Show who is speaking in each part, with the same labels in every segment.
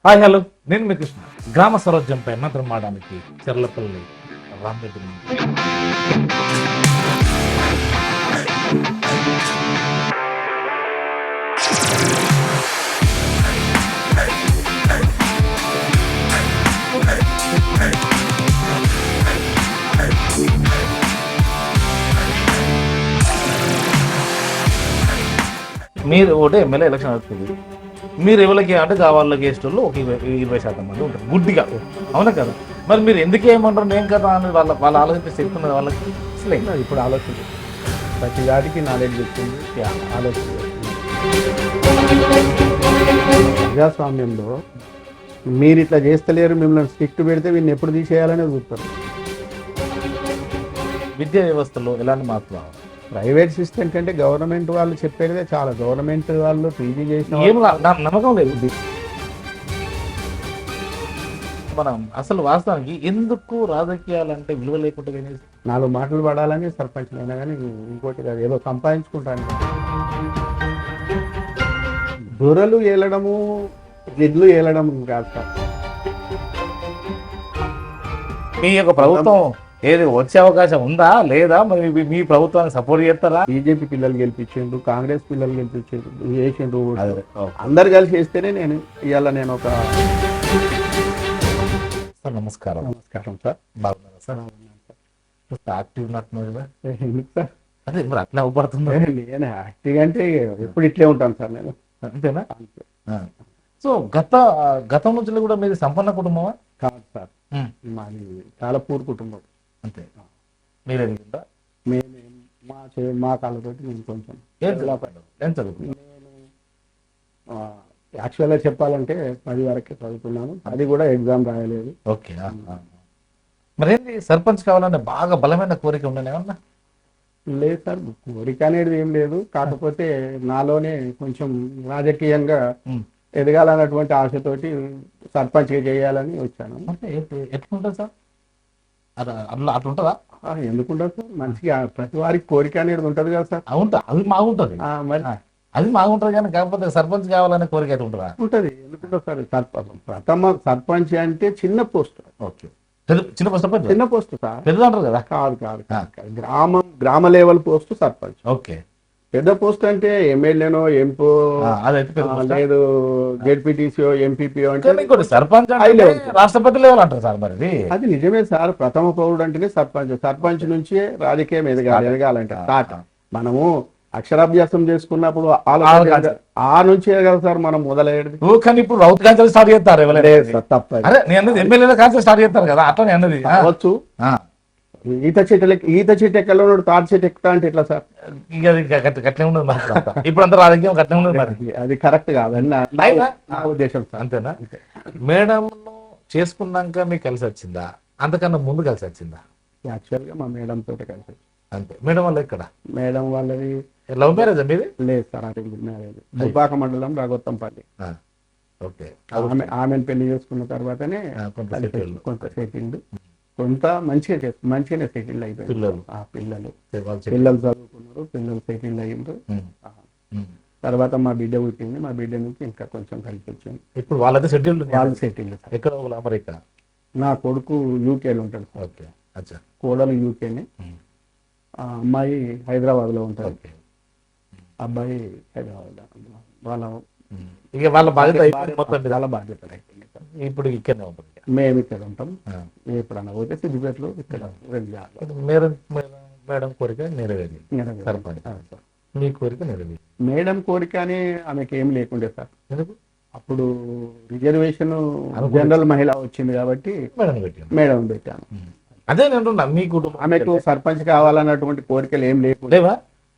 Speaker 1: Hi hello, నేను మీ కృష్ణ. గ్రామ స్వరాజ్యంపై మంత్రం మాడడానికి చెర్లపల్లి రామరెడ్డి మీరు ఒకటే ఎమ్మెల్యే ఎలక్షన్ అవుతుంది. మీరు ఎవరికి అంటే వాళ్ళకి వేసేటోళ్ళు ఒక 20% మంది ఉంటారు గుడ్డిగా, అవునా కదా? మరి మీరు ఎందుకు ఏమంటారు నేను కదా అని వాళ్ళ ఆలోచించి చెప్తున్నారు వాళ్ళకి. అసలు
Speaker 2: ఇప్పుడు ఆలోచన ప్రతి వాటికి నాలెడ్జ్ వచ్చింది, ఆలోచన. ప్రజాస్వామ్యంలో మీరు ఇట్లా చేస్తలేరు, మిమ్మల్ని స్ట్రిక్ట్ పెడితే వీళ్ళని ఎప్పుడు తీసేయాలనే చూస్తారు.
Speaker 1: విద్యా వ్యవస్థలో ఎలాంటి మార్పు రావాలి?
Speaker 2: ప్రైవేట్ సిస్టమ్ కంటే గవర్నమెంట్ వాళ్ళు చెప్పేదే చాలా. గవర్నమెంట్ వాళ్ళు పీజీ చేసిన
Speaker 1: ఏం నమ్మకం లేదు. మనం అసలు వాస్తవానికి ఎందుకు రాజకీయాలంటే విలువ లేకుండా వినేసి
Speaker 2: 4 మాటలు పడాలని సర్పంచ్ అయినా కానీ ఇంకోటి కాదు, ఏదో సంపాదించుకుంటాను. దొరలు ఏలడము, జిడ్లు ఏలడం కాదు సార్.
Speaker 1: మీ యొక్క ప్రభుత్వం ఏది వచ్చే అవకాశం ఉందా లేదా? మరి మీ ప్రభుత్వాన్ని సపోర్ట్ చేస్తారా?
Speaker 2: బీజేపీ పిల్లలు గెలిపించిండు, కాంగ్రెస్ పిల్లలు గెలిపించిండు, చేసిండు. అందరు కలిసి చేస్తేనే నేను ఇవాళ నేను ఒక
Speaker 1: సార్. నమస్కారం.
Speaker 2: నమస్కారం సార్.
Speaker 1: బాగున్నారా సార్? యాక్టివ్ ఉన్నట్టున్నారు కదా
Speaker 2: ఎందుకు సార్?
Speaker 1: అదే మరి అట్లా అవ్వబడుతుంది.
Speaker 2: నేను యాక్టివ్ అంటే ఎప్పుడు ఇట్లే ఉంటాను సార్ నేను.
Speaker 1: అంతేనా? సో గతం నుంచి కూడా మీది సంపన్న కుటుంబమా?
Speaker 2: కాదు సార్, మాది చాలా పూర్ కుటుంబం.
Speaker 1: అంతే. మీరు ఎదిగిందా?
Speaker 2: మేము మా కాళ్ళతోటి నేను కొంచెం
Speaker 1: ఏం చదువుకున్నా?
Speaker 2: నేను యాక్చువల్గా చెప్పాలంటే 10 వరకే చదువుకున్నాను, అది కూడా ఎగ్జామ్ రాయలేదు.
Speaker 1: ఓకే. మరేంటి సర్పంచ్ కావాలనే బాగా బలమైన కోరిక ఉండనే ఏమన్నా?
Speaker 2: లేదు సార్, కోరిక అనేది ఏం లేదు. కాకపోతే నాలోనే కొంచెం రాజకీయంగా ఎదగాలన్నటువంటి ఆశతోటి సర్పంచ్గా చేయాలని వచ్చాను.
Speaker 1: అంటే ఎట్లుంటుంది సార్? అట్లా ఉంటుందా?
Speaker 2: ఎందుకుంటుంది సార్, మంచిగా ప్రతి వారికి కోరిక అనేది ఉంటుంది కదా సార్.
Speaker 1: అది బాగుంటుంది,
Speaker 2: మరి
Speaker 1: అది బాగుంటుంది. కానీ కాకపోతే సర్పంచ్ కావాలనే కోరిక అయితే ఉంటుందా?
Speaker 2: ఉంటుంది. ఎందుకుంటుంది సార్, ప్రథమ సర్పంచ్ అంటే చిన్న పోస్ట్.
Speaker 1: ఓకే, చిన్న పోస్ట్.
Speaker 2: చిన్న పోస్ట్ సార్,
Speaker 1: పెద్ద అంటారు కదా?
Speaker 2: కాదు కాదు, గ్రామ లెవెల్ పోస్ట్ సర్పంచ్.
Speaker 1: ఓకే.
Speaker 2: పెద్ద పోస్ట్ అంటే ఎమ్మెల్యేనో ఎంపో లేదు, జెడ్పీటీసీఓ ఎంపీపీఓ అంటే
Speaker 1: సర్పంచ్ రాష్ట్రపతి లెవెల్ అంటారు సార్. మరి
Speaker 2: అది నిజమే సార్. ప్రథమ పౌరుడు అంటేనే సర్పంచ్. సర్పంచ్ నుంచి రాజకీయం ఎదగాలంటే స్టార్ట్. మనము అక్షరాభ్యాసం చేసుకున్నప్పుడు ఆ నుంచే కదా సార్ మనం మొదలయ్యేది.
Speaker 1: కానీ ఇప్పుడు రౌత్ కాంచెలు స్టార్ట్ చేస్తారు ఎవరైనా.
Speaker 2: తప్ప
Speaker 1: నేను ఎమ్మెల్యేల కాంచెలు స్టార్ట్ చేస్తారు కదా, అట్లా నేను అన్నది
Speaker 2: అవ్వచ్చు. ఈత చెట్టు ఎక్కలో తాటి చెట్టు ఎక్కుతా అంటే ఎట్లా సార్?
Speaker 1: గట్లే ఉండదు మరి. ఇప్పుడు అంతా రాజకీయం గట్లే ఉండదు మరి.
Speaker 2: అది కరెక్ట్ కాదని నా ఉద్దేశం సార్.
Speaker 1: అంతేనా? మేడం చేసుకున్నాక మీకు కలిసి వచ్చిందా, అంతకన్నా ముందు కలిసి వచ్చిందా?
Speaker 2: యాక్చువల్గా మా మేడం తోటి కలిసి.
Speaker 1: అంతే. మేడం వల్ల ఇక్కడ
Speaker 2: మేడం వాళ్ళది
Speaker 1: లవ్ మ్యారేజ్ మీది?
Speaker 2: లేదు సార్, అరేంజ్ మ్యారేజ్. దుబ్బాక మండలం రాగొత్తంపల్లి.
Speaker 1: ఓకే.
Speaker 2: ఆమెను పెళ్లి చేసుకున్న తర్వాతనే కొంత సెటిల్డ్, కొంత మంచిగానే సెటిల్ అయిపోయింది. పిల్లలు చదువుకున్నారు, పిల్లలు సెటిల్ అయ్యిండ్రు. తర్వాత మా బిడ్డ పుట్టింది. మా బిడ్డ నుంచి ఇంకా కొంచెం కలిసి వచ్చింది.
Speaker 1: ఇప్పుడు వాళ్ళది సెటిల్?
Speaker 2: వాళ్ళు సెటిల్.
Speaker 1: ఎక్కడ? అమెరికా.
Speaker 2: నా కొడుకు యూకేలో ఉంటాడు సార్.
Speaker 1: ఓకే.
Speaker 2: కోడలు యూకేనే, అమ్మాయి హైదరాబాద్ లో ఉంటారు. అబ్బాయి హైదరాబాద్. వాళ్ళ బాధ్యత చాలా బాధ్యత అయిపోయింది.
Speaker 1: ఇప్పుడు ఇక్కడనే ఉంటుంది.
Speaker 2: మేము ఇక్కడ ఉంటాం. ఎప్పుడన్నా పోతే సిద్దిపేటలో ఇక్కడ 2
Speaker 1: మేడం కోరిక నెరవేరి సర్పంచ్, మీ కోరిక నెరవేరి.
Speaker 2: మేడం కోరిక అని ఆమెకి ఏం లేకుండే సార్. ఎందుకు? అప్పుడు రిజర్వేషన్ జనరల్ మహిళ వచ్చింది కాబట్టి మేడం పెట్టాను.
Speaker 1: అదే నేను మీ కుటుంబం
Speaker 2: ఆమెకు సర్పంచ్ కావాలన్నటువంటి కోరికలు ఏం లేవా?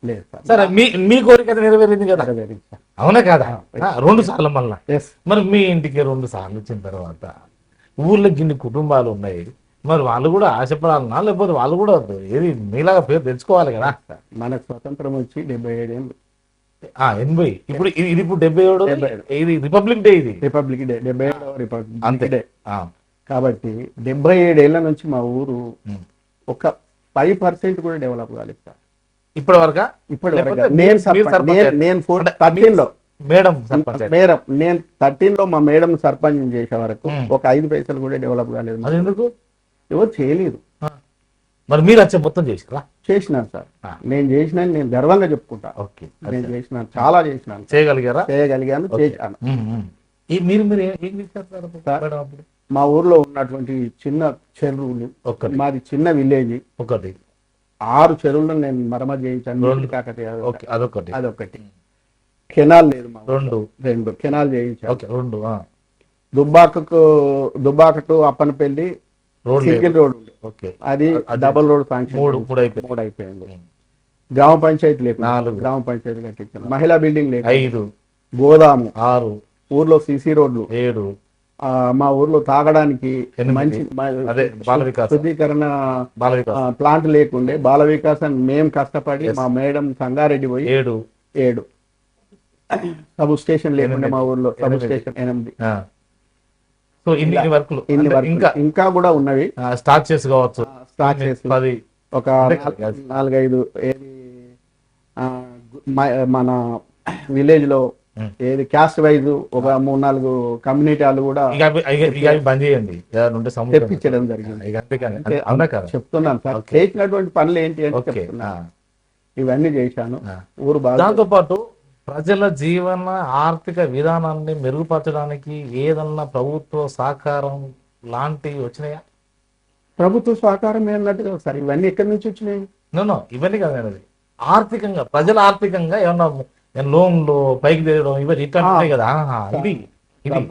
Speaker 2: లేదు సార్.
Speaker 1: సరే, మీ కోరిక నెరవేరింది కదా? అవునా కదా? 2 సార్లు మళ్ళా. మరి మీ ఇంటికి 2 సార్లు వచ్చిన తర్వాత ఊర్లో గిన్ని కుటుంబాలు ఉన్నాయి, మరి వాళ్ళు కూడా ఆశపడాలన్నా, లేకపోతే వాళ్ళు కూడా ఏది మీలాగా పేరు తెచ్చుకోవాలి కదా?
Speaker 2: మనకు స్వతంత్రం వచ్చి 77 ఏళ్ళు.
Speaker 1: 80. ఇప్పుడు ఇది ఇప్పుడు 77. ఇది రిపబ్లిక్ డే. ఇది
Speaker 2: రిపబ్లిక్ డే, 77వ రిపబ్లిక్ డే. కాబట్టి 77 ఏళ్ల నుంచి మా ఊరు ఒక 5% కూడా డెవలప్ కాలేదు సార్.
Speaker 1: ఇప్పటి వరకు.
Speaker 2: నేను 2013లో
Speaker 1: మేడం సర్పంచ్ అయితే.
Speaker 2: మేడం నేను 13 లో మా మేడం సర్పంచ్ చేసే వరకు ఒక 5 పైసలు కూడా డెవలప్ కాలేదు.
Speaker 1: అది ఎందుకు?
Speaker 2: ఎవరు చేయలేదు.
Speaker 1: ఆ. మరి మీరు వచ్చే మొత్తం చేసిరా?
Speaker 2: చేసినాను సార్.
Speaker 1: ఆ.
Speaker 2: నేను చేసినాను, నేను గర్వంగా చెప్పుకుంటా.
Speaker 1: ఓకే,
Speaker 2: నేను చేసినాను, చాలా చేసినాను,
Speaker 1: చేయగలిగారా?
Speaker 2: చేయగలిగాను, చేశాను.
Speaker 1: మీరు మీరు ఏం చేశారు సార్ మేడం అప్పుడు?
Speaker 2: మా ఊర్లో ఉన్నటువంటి చిన్న చెరువులు,
Speaker 1: ఒకటి.
Speaker 2: మాది చిన్న విలేజ్,
Speaker 1: ఒకటి
Speaker 2: 6 చెరువులను నేను మరమ్మతు చేయించాను.
Speaker 1: రెండు.
Speaker 2: కాకతీయ
Speaker 1: ఓకే, అదొకటి.
Speaker 2: అదొకటి. కెనాల్ లేదు మా ఊర్లో.
Speaker 1: 2
Speaker 2: కెనాల్ చేయించాను.
Speaker 1: Okay 2
Speaker 2: Dubbaka to Appanapalli
Speaker 1: road
Speaker 2: single road ఉంది.
Speaker 1: ఓకే,
Speaker 2: అది డబుల్ రోడ్ ఫంక్షన్
Speaker 1: 3
Speaker 2: అయిపోయింది. గ్రామ పంచాయతీ లేదు,
Speaker 1: 4
Speaker 2: గ్రామ పంచాయతీ కట్టించాను. మహిళా బిల్డింగ్ లేదు,
Speaker 1: 5
Speaker 2: గోదాము,
Speaker 1: 6
Speaker 2: ఊర్లో సిసి రోడ్లు,
Speaker 1: 7
Speaker 2: మా ఊర్లో తాగడానికి
Speaker 1: 8
Speaker 2: మంచి
Speaker 1: అదే బాల వికాస్
Speaker 2: శుద్ధీకరణ
Speaker 1: బాల వికాస్
Speaker 2: ప్లాంట్ లేకుండే బాల వికాసం మేము కష్టపడి మా మేడం సంగారెడ్డి పోయి 7 సబ్ స్టేషన్ లేకుండే మా ఊర్లో సబ్ స్టేషన్ 8.
Speaker 1: సో ఇన్ని వర్కులు
Speaker 2: ఇన్ని
Speaker 1: అంటే
Speaker 2: ఇంకా ఇంకా కూడా ఉన్నవి.
Speaker 1: స్టార్ట్ చేసి కావచ్చు
Speaker 2: స్టార్ట్ చేసి
Speaker 1: 10
Speaker 2: ఒక 4-5 ఏది మన విలేజ్ లో ఏది క్యాస్ట్ వైజ్ ఒక 3-4 కమ్యూనిటీ వాళ్ళు కూడా
Speaker 1: ఇక బంద్ చేయండి, ఏదైనా సముద్రం
Speaker 2: తెప్పించడం జరిగింది.
Speaker 1: ఇక అంతేకాని అవునా కదా?
Speaker 2: చెప్తున్నాను సార్, చేసినటువంటి పనులు ఏంటి అంటే
Speaker 1: ఓకే.
Speaker 2: చెప్తున్నా. ఇవన్నీ చేశాను. ఊరు
Speaker 1: దాంతో పాటు ప్రజల జీవన ఆర్థిక విధానాన్ని మెరుగుపరచడానికి ఏదన్నా ప్రభుత్వ సహకారం లాంటివి వచ్చినాయా?
Speaker 2: ప్రభుత్వ సహకారం ఏంటంటే సార్ ఇవన్నీ ఎక్కడి నుంచి వచ్చినాయి?
Speaker 1: నో ఇవన్నీ కాదు, ఆర్థికంగా ప్రజల ఆర్థికంగా ఏమన్నా లోన్లు పైకి తీయడం ఇవన్నీ ఇట్లా ఉంటాయి కదా. ఇది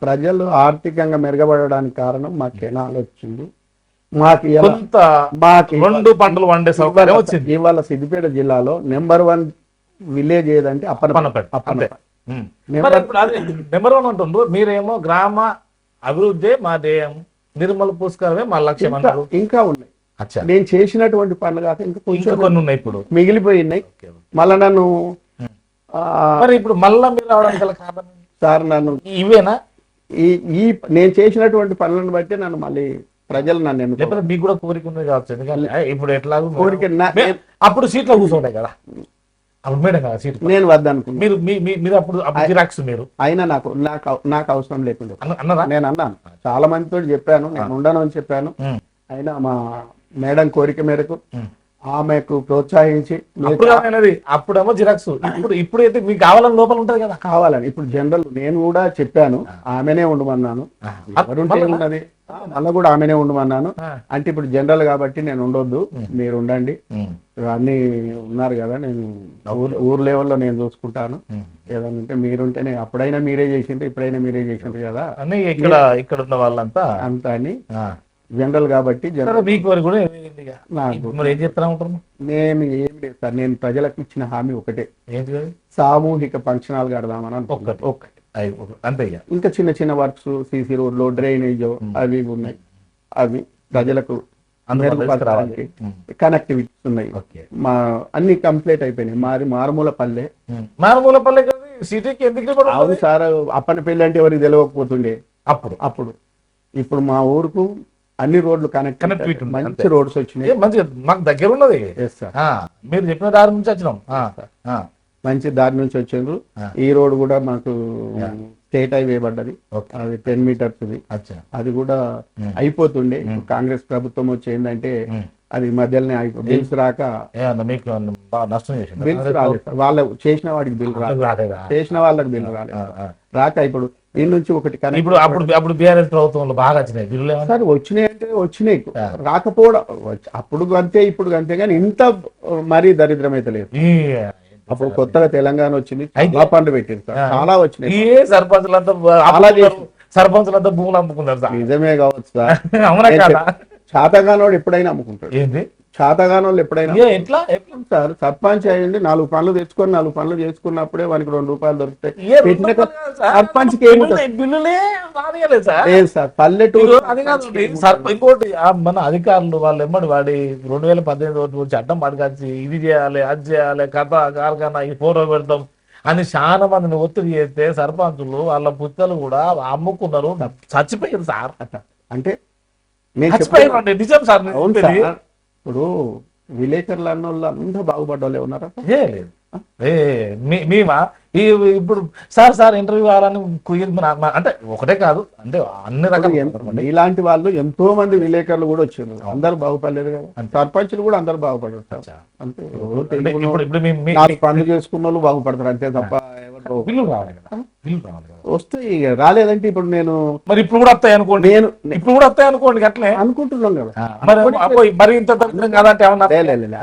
Speaker 2: ప్రజలు ఆర్థికంగా మెరుగుపడడానికి కారణం మా కెనాల్ వచ్చింది. మాకు
Speaker 1: కొంత 2 పంటలు వండే సౌకర్యం వచ్చింది.
Speaker 2: ఇవాళ సిద్దిపేట జిల్లాలో నెంబర్ 1 విలేజ్ ఏదంటే
Speaker 1: అప్పన్నపేట. నెంబర్ 1 అంటుండ్రు, మీరేమో గ్రామ అభివృద్ధి మా ధ్యేయం, నిర్మల పుష్కరమే మా లక్ష్యం అన్నారు.
Speaker 2: ఇంకా ఉన్నాయి. నేను చేసినటువంటి పనులు కాక ఇంకా
Speaker 1: కొన్ని ఉన్నాయి, ఇప్పుడు
Speaker 2: మిగిలిపోయినాయి. మళ్ళా నన్ను
Speaker 1: మరి ఇప్పుడు మళ్ళా మీరు రావడానికి గల కారణం
Speaker 2: సార్ నన్ను
Speaker 1: ఇవేనా?
Speaker 2: ఈ నేను చేసినటువంటి పనులను బట్టి నన్ను మళ్ళీ ప్రజలు నన్ను
Speaker 1: లేకపోతే మీకు కూడా కోరిక ఉంది కావచ్చు, ఎందుకంటే ఇప్పుడు ఎట్లాగో
Speaker 2: కోరిక
Speaker 1: అప్పుడు సీట్లో కూర్చుంటాయి కదా, అప్పుడు మేడం కదా సీట్
Speaker 2: నేను వద్దనుకున్నాను.
Speaker 1: మీరు అప్పుడు జిరాక్స్ మీరు
Speaker 2: అయినా నాకు అవసరం లేకుండా
Speaker 1: అన్నారా?
Speaker 2: నేను అన్నాను, చాలా మందితో చెప్పాను, నేను ఉండను అని చెప్పాను. అయినా మా మేడం కోరిక మేరకు ఆమెకు ప్రోత్సహించి
Speaker 1: అప్పుడేమో జిరాక్స్, ఇప్పుడైతే మీకు కావాలని లోపల ఉంటది కదా.
Speaker 2: కావాలని ఇప్పుడు జనరల్ నేను కూడా చెప్పాను, ఆమెనే ఉండమన్నాను. ఎవరుంటే ఉన్నది మళ్ళీ కూడా ఆమెనే ఉండమన్నాను. అంటే ఇప్పుడు జనరల్ కాబట్టి నేను ఉండొద్దు, మీరు ఉండండి, అన్ని ఉన్నారు కదా, నేను ఊరు లెవెల్లో నేను చూసుకుంటాను, ఏదైనా ఉంటే మీరుంటేనే అప్పుడైనా మీరే చేసిండ్రు, ఇప్పుడైనా మీరే చేసిండ్రు కదా
Speaker 1: అని ఇక్కడ ఉన్న వాళ్ళంతా
Speaker 2: అంతా అని జనరల్ కాబట్టి
Speaker 1: మీకు కూడా ఏం చెప్తా ఉంటారు.
Speaker 2: నేను ఏం లేదు సార్, నేను ప్రజలకు ఇచ్చిన హామీ ఒకటే,
Speaker 1: ఏంటి?
Speaker 2: సామూహిక ఫంక్షన్ హాల్ కడదామని
Speaker 1: ఒక్కటి అంతే.
Speaker 2: ఇంకా చిన్న చిన్న వర్క్స్, సిసి రోడ్లు, డ్రైనేజ్ అవి ఉన్నాయి, అవి ప్రజలకు కనెక్టివిటీస్ ఉన్నాయి. మా అన్ని కంప్లీట్ అయిపోయినాయి. మారుమూల పల్లె
Speaker 1: సిటీకి ఎందుకు?
Speaker 2: అవును సార్, అప్పనపల్లి అంటే ఎవరికి తెలియకపోతుండే అప్పుడు. ఇప్పుడు మా ఊరుకు అన్ని రోడ్లు కనెక్టివిటీ మంచి రోడ్స్ వచ్చినాయి.
Speaker 1: మంచిగా మాకు దగ్గర ఉన్నది. మీరు చెప్పిన దారి నుంచి వచ్చినాం,
Speaker 2: మంచి దారి నుంచి వచ్చిండ్రు. ఈ రోడ్ కూడా మాకు స్టేట్ హైవే పడ్డది, అది 10 మీటర్స్. అది కూడా అయిపోతుండే. కాంగ్రెస్ ప్రభుత్వం వచ్చి ఏంటంటే అది మధ్యలోనే బిల్స్ రాక బిల్స్ రాలేదు. వాళ్ళ చేసిన వాడికి బిల్ రాలేదు, చేసిన వాళ్ళకి బిల్ రాలేదు. రాక ఇప్పుడు దీని నుంచి ఒకటి
Speaker 1: ఇప్పుడు అప్పుడు బీఆర్ఎస్ ప్రభుత్వంలో బాగా వచ్చినాయి బిల్లులు.
Speaker 2: సార్ వచ్చినాయి అంటే వచ్చినాయి, రాకపోవడం అప్పుడు అంతే ఇప్పుడు అంతే, కానీ ఇంత మరీ దరిద్రం అయితే లేదు. అప్పుడు కొత్తగా తెలంగాణ వచ్చింది, చాలా పండు పెట్టింది సార్, చాలా వచ్చినాయి.
Speaker 1: సర్పంచులంతా భూములు అమ్ముకున్నారు సార్.
Speaker 2: నిజమే కావచ్చు సార్.
Speaker 1: అవునా కదా?
Speaker 2: శాతగానోడు ఎప్పుడైనా అమ్ముకుంటాడు.
Speaker 1: ఏంది
Speaker 2: శాతగానోళ్ళు ఎప్పుడైనా
Speaker 1: ఎట్లా
Speaker 2: సార్, సర్పంచ్ అయ్యండి 4 పనులు తెచ్చుకొని 4 పనులు చేసుకున్నప్పుడే వానికి 2 రూపాయలు దొరుకుతాయి. సర్పంచ్ కి లేదు సార్, పల్లెటూరు
Speaker 1: ఇంకోటి మన అధికారులు వాళ్ళు ఎమ్మడి వాడి 2018 చట్టం పట్టుకొచ్చి ఇది చేయాలి, అది చేయాలి, కథ కార్ఖానా ఈ ఫోటో పెడతాం అని చాలా మందిని ఒత్తిడి చేస్తే సర్పంచులు వాళ్ళ పుస్తలు కూడా అమ్ముకున్నారు, చచ్చిపోయారు సార్.
Speaker 2: అంటే
Speaker 1: నిజం సార్.
Speaker 2: ఇప్పుడు విలేకరులు అన్న వాళ్ళు అందరూ బాగుపడ్డ వాళ్ళే ఉన్నారా?
Speaker 1: ఏ మేమా ఇప్పుడు సార్ ఇంటర్వ్యూ కావాలని అంటే ఒకటే కాదు అంటే అన్ని రకాల
Speaker 2: ఇలాంటి వాళ్ళు ఎంతో మంది విలేకరులు కూడా వచ్చారు, అందరు బాగుపడలేదు కదా, సర్పంచులు కూడా అందరు బాగుపడరు సార్. అంతే పనులు చేసుకున్న వాళ్ళు బాగుపడతారు అంతే తప్ప
Speaker 1: బిల్లు రావాలి కదా, బిల్లు రావాలి కదా.
Speaker 2: వస్తాయి, రాలేదంటే ఇప్పుడు నేను
Speaker 1: మరి ఇప్పుడు కూడా వస్తాయి అనుకోండి, ఇప్పుడు కూడా వస్తాయి అనుకోండి అట్లే
Speaker 2: అనుకుంటున్నాం కదా,
Speaker 1: మరి ఇంత దరిద్రం కాదంటే ఏమన్నా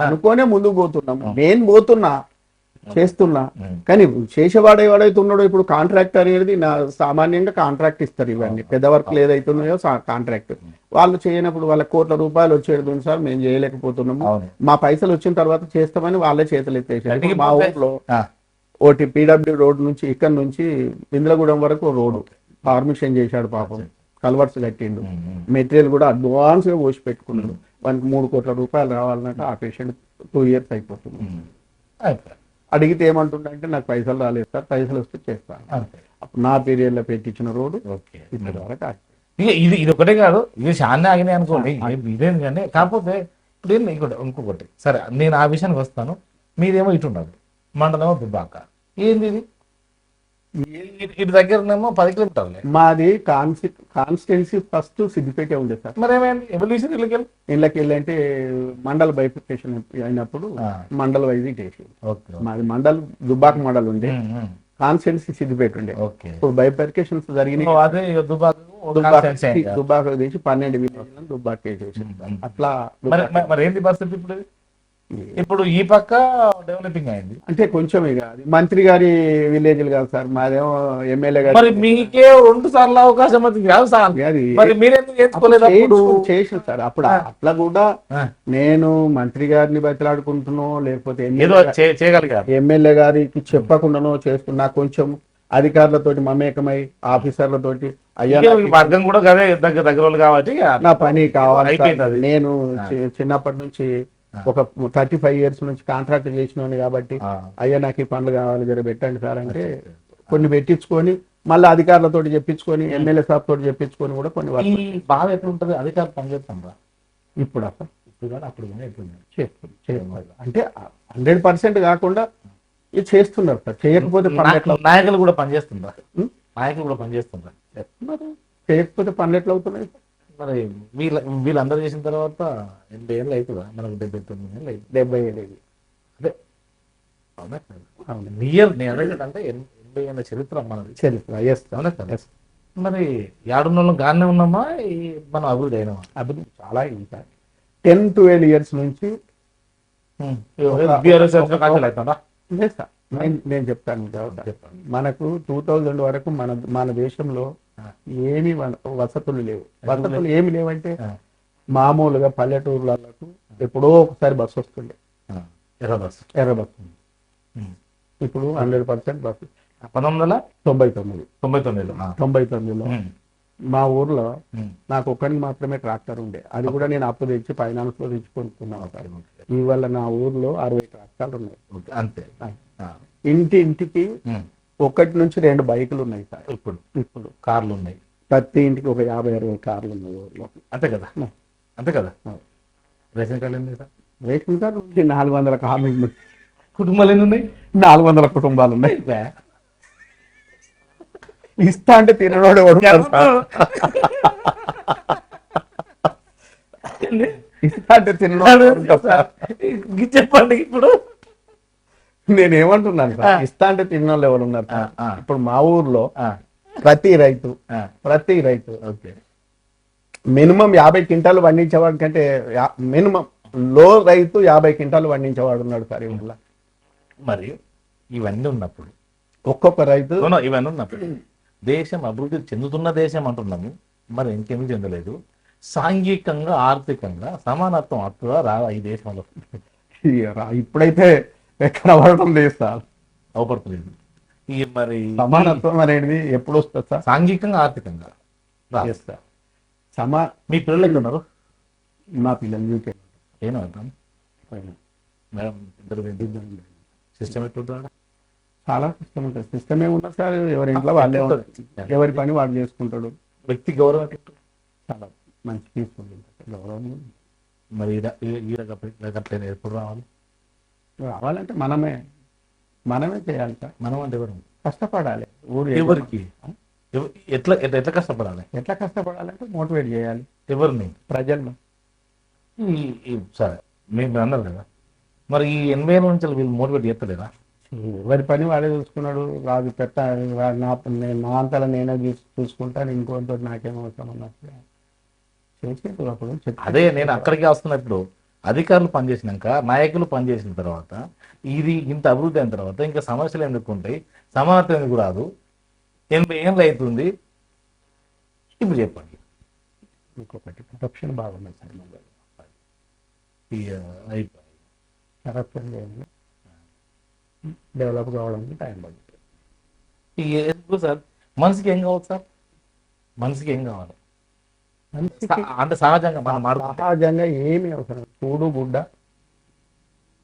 Speaker 2: అనుకోనే ముందుకు పోతున్నాం. నేను పోతున్నా చేస్తున్నా, కానీ చేసేవాడు ఎవడైతే ఉన్నాడో ఇప్పుడు కాంట్రాక్ట్ అనేది సామాన్యంగా కాంట్రాక్ట్ ఇస్తారు. ఇవన్నీ పెద్ద వర్క్లు ఏదైతున్నాయో కాంట్రాక్ట్ వాళ్ళు చేయనప్పుడు వాళ్ళ కోట్ల రూపాయలు వచ్చేది సార్ మేము చేయలేకపోతున్నాము, మా పైసలు వచ్చిన తర్వాత చేస్తామని వాళ్ళే చేతులు ఎత్తేసారు. మా ఊర్లో ఒకటి పీడబ్ల్యూ రోడ్ నుంచి ఇక్కడ నుంచి ఇంద్రగూడెం వరకు రోడ్డు పర్మిషన్ చేశాడు పాపం, కల్వర్స్ కట్టిండు, మెటీరియల్ కూడా అడ్వాన్స్ గా పోసి పెట్టుకున్నాడు. వానికి 3 కోట్ల రూపాయలు రావాలన్నట్టు ఆ పేషెంట్ 2 years అయిపోతుంది. అడిగితే ఏమంటుండంటే నాకు పైసలు రాలేదు సార్, పైసలు వస్తే చేస్తాను. అప్పుడు నా పీరియడ్ లో పెట్టించిన రోడ్డు ఇప్పటి వరకు
Speaker 1: ఇది ఒకటే కాదు, ఇది చాలా ఆగినాయి అనుకోండి, ఇదేం కానీ కాకపోతే ఇప్పుడు ఇంకొకటి సరే నేను ఆ విషయానికి వస్తాను. మీదేమో ఇటు ఉండదు, మండలమో దుబ్బాక, ఏంది ఇది ఇటు దగ్గరనేమో 10 kilometers.
Speaker 2: మాది కాన్స్టిట్యున్సీ ఫస్ట్ సిద్దిపేట ఉండే సార్.
Speaker 1: మరి ఏమైంది ఎవల్యూషన్
Speaker 2: ఇళ్ళకి వెళ్ళి అంటే మండల్ బైఫికేషన్ అయినప్పుడు మండల్ వైజ్ ఇటేసి మాది మండల్ దుబ్బాక మండల్ ఉండే, కాన్స్టిట్యున్సీ సిద్దిపేట ఉండే. ఇప్పుడు బైఫికేషన్స్ జరిగినాయి, దుబ్బాక తీసి 12 విలేజ్ దుబ్బాక వేసేసి అట్లా.
Speaker 1: మరి ఏంది పరిస్థితి ఇప్పుడు? ఇప్పుడు ఈ పక్క డెవలపింగ్ అయింది అంటే
Speaker 2: కొంచెం ఇక మంత్రి గారి విలేజ్ కాదు సార్, మాదేమో ఎమ్మెల్యే గారు.
Speaker 1: మరి మీకే 2 సార్లు అవకాశం కాదు సార్, మరి మీరెందుకు
Speaker 2: చేసిన సార్ అప్పుడు. అట్లా కూడా నేను మంత్రి గారిని బతిలాడుకుంటున్నానో లేకపోతే ఎమ్మెల్యే గారికి చెప్పకుండానో చేస్తున్నా, కొంచెం అధికారులతోటి మమేకమై ఆఫీసర్లతోటి అయ్యా
Speaker 1: వర్గం కూడా దగ్గర కాబట్టి
Speaker 2: నా పని కావాలి. నేను చిన్నప్పటి నుంచి ఒక 35 years నుంచి కాంట్రాక్ట్ చేసినోని కాబట్టి అయ్యా నాకు ఈ పనులు కావాలి జర పెట్టండి సార్ అంటే కొన్ని పెట్టించుకొని మళ్ళీ అధికారులతో చెప్పించుకొని ఎమ్మెల్యే సాబ్ తోటి చెప్పించుకొని కూడా కొన్ని
Speaker 1: బాగా ఎట్లుంటది అధికారులు పనిచేస్తాం
Speaker 2: ఇప్పుడు అప్పుడు అంటే 100% కాకుండా ఇది చేస్తున్నారు సార్. చేయకపోతే
Speaker 1: నాయకులు కూడా పనిచేస్తుందా? నాయకులు కూడా పనిచేస్తుందా?
Speaker 2: చేయకపోతే పనులు ఎట్లా అవుతున్నాయి?
Speaker 1: మరి వీళ్ళందరూ చేసిన తర్వాత 80 ఏళ్ళు అవుతుందా? మనకు 79 ఏళ్ళు అయింది.
Speaker 2: 70 ఏళ్ళు
Speaker 1: అదే నియర్ నేను అడగంటే 80 ఏళ్ళ చరిత్ర మనది, చరిత్ర. అవునా కదా? మరి ఏడున్నోళ్ళం గానే ఉన్నామా, మనం అభివృద్ధి అయినామా?
Speaker 2: అభివృద్ధి చాలా ఇంకా 10-12 years నుంచి నేను చెప్తాను. మనకు 2000 వరకు మన దేశంలో ఏమి వసతులు లేవు. వసతులు ఏమి లేవంటే మామూలుగా పల్లెటూర్లకు ఎప్పుడో ఒకసారి బస్సు వస్తుండే, ఎర్ర బస్సు. ఇప్పుడు 100% బస్సు. 1999లో మా ఊర్లో నాకు ఒక్కరికి మాత్రమే ట్రాక్టర్ ఉండే, అది కూడా నేను అప్పు తెచ్చి ఫైనాన్స్ లో తెచ్చి కొనుక్కున్నాను. ఇవాళ నా ఊర్లో 60 ట్రాక్టర్లు ఉన్నాయి
Speaker 1: అంతే.
Speaker 2: ఇంటింటికి 1 నుంచి 2 బైకులు ఉన్నాయి సార్.
Speaker 1: ఇప్పుడు కార్లు ఉన్నాయి,
Speaker 2: ప్రతి ఇంటికి ఒక 50-60 కార్లు ఉన్నాయి ఊర్లో.
Speaker 1: అంతే కదా? అంతే కదా? రేషన్ కార్డు ఏంటి సార్?
Speaker 2: రేషన్ కార్డు 400 కార్లు ఉన్నాయి.
Speaker 1: కుటుంబాలు ఎన్ని ఉన్నాయి?
Speaker 2: 400 కుటుంబాలు ఉన్నాయి. ఇస్తా అంటే తిననోడు ఎవడు? ఇస్తా అంటే తిననోడు
Speaker 1: చెప్పండి. ఇప్పుడు
Speaker 2: నేనేమంటున్నాను సార్, ఇస్తా అంటే తిన్నోళ్ళు ఎవరు ఉన్నారు? ఇప్పుడు మా ఊర్లో ప్రతి రైతు మినిమం 50 క్వింటాలు పండించేవాడి కంటే మినిమం లో రైతు 50 క్వింటాలు పండించేవాడు ఉన్నాడు సార్ ఈ ఊర్లో.
Speaker 1: మరి ఇవన్నీ ఉన్నప్పుడు
Speaker 2: ఒక్కొక్క రైతు
Speaker 1: ఇవన్నీ ఉన్నప్పుడు దేశం అభివృద్ధి చెందుతున్న దేశం అంటున్నాము, మరి ఇంకేమీ చెందలేదు. సాంఘికంగా ఆర్థికంగా సమానత్వం అత్తుగా రాదా ఈ దేశంలో?
Speaker 2: ఇప్పుడైతే ఎక్కడ పడటం లేదు సార్,
Speaker 1: అవపడుతుంది. మరి
Speaker 2: సమానత్వం అనేది ఎప్పుడు వస్తుంది సార్?
Speaker 1: సాంఘికంగా ఆర్థికంగా మీ పిల్లలు ఎక్కడ ఉన్నారు?
Speaker 2: మా పిల్లలు యూకే.
Speaker 1: ఏమవుతాం మేడం? ఇద్దరు సిస్టమ్ ఎట్లుంటారా?
Speaker 2: చాలా సిస్టమ్ ఉంటుంది. సిస్టమ్ ఏమున్నా సార్, ఎవరి ఇంట్లో వాళ్ళే ఎవరి పని వాడు చేసుకుంటాడు.
Speaker 1: వ్యక్తి గౌరవం
Speaker 2: చాలా మంచి తీసుకుంటుంది గౌరవం.
Speaker 1: మరి ఎప్పుడు రావాలి?
Speaker 2: రావాలంటే మనమే మనమే చేయాలి సార్.
Speaker 1: మనం అంటే ఎవరు?
Speaker 2: కష్టపడాలి. ఊరు
Speaker 1: ఎవరికి? ఎట్లా ఎట్లా ఎట్లా కష్టపడాలి?
Speaker 2: ఎట్లా కష్టపడాలంటే మోటివేట్ చేయాలి
Speaker 1: ఎవరిని?
Speaker 2: ప్రజలను.
Speaker 1: సరే మీరు అన్నారు కదా, మరి ఈ 80 ఏళ్ళ నుంచి వీళ్ళు మోటివేట్ చేస్తలేదా?
Speaker 2: ఎవరి పని వాడే చూసుకున్నాడు. రాదు పెట్ట నా అంతలా నేనే చూసుకుంటాను, ఇంకోటి నాకేం అవసరం అన్నట్టు చేసేది. అప్పుడు
Speaker 1: అదే నేను అక్కడికి వస్తున్నప్పుడు అధికారులు పనిచేసినాక, నాయకులు పనిచేసిన తర్వాత, ఇది ఇంత అభివృద్ధి అయిన తర్వాత ఇంకా సమస్యలు ఎందుకు ఉంటాయి, సమానత్వం ఎందుకు రాదు? 80 ఏళ్ళు అవుతుంది. ఇప్పుడు చెప్పండి.
Speaker 2: ఇంకొకటి కరప్షన్ బాగున్నది సార్.
Speaker 1: అయిపోయి
Speaker 2: కరప్షన్ డెవలప్ కావడానికి టైం పడుతుంది.
Speaker 1: ఎందుకు సార్? మనిషికి ఏం కావాలి సార్? మనిషికి ఏం కావాలి అంటే సహజంగా మనం
Speaker 2: సహజంగా ఏమి అవసరం. కూడు గుడ్డ,